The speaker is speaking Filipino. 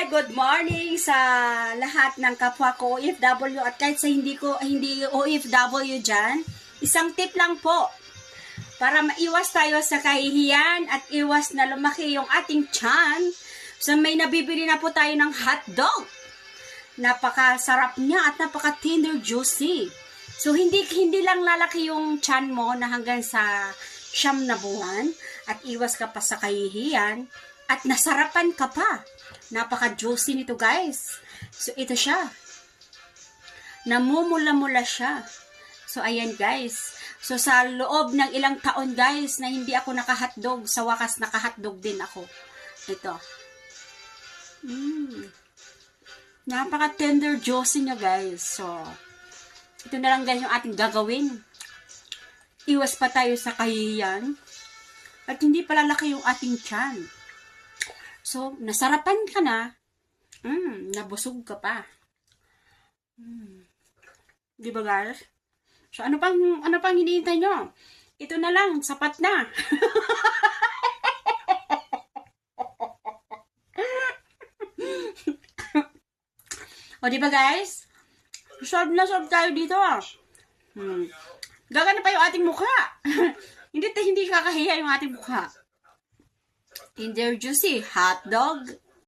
Good morning sa lahat ng kapwa ko OFW at kahit sa hindi OFW dyan. Isang tip lang po para maiwas tayo sa kahihiyan at iwas na lumaki yung ating tiyan. So may nabibili na po tayo ng hotdog. Napakasarap niya at napaka-tender juicy. So hindi lang lalaki yung tiyan mo na hanggang sa 9 na buwan at iwas ka pa sa kahihiyan at nasarapan ka pa. Napaka-juicy nito, guys. So, ito siya. Namumula-mula siya. So, ayan, guys. So, sa loob ng ilang taon, guys, na hindi ako naka-hotdog, sa wakas naka-hotdog din ako. Ito. Napaka-tender juicy niya, guys. So, ito na lang, guys, yung ating gagawin. Iwas pa tayo sa kahihiyan. At hindi palalaki yung ating tiyan. So, nasarapan ka na, nabusog ka pa. Di ba, guys? So, ano pang hinihintay nyo? Ito na lang, sapat na. O, di ba, guys? Solve na solve tayo dito. Gagana pa yung ating mukha. hindi kakahiya yung ating mukha. Tender juicy hotdog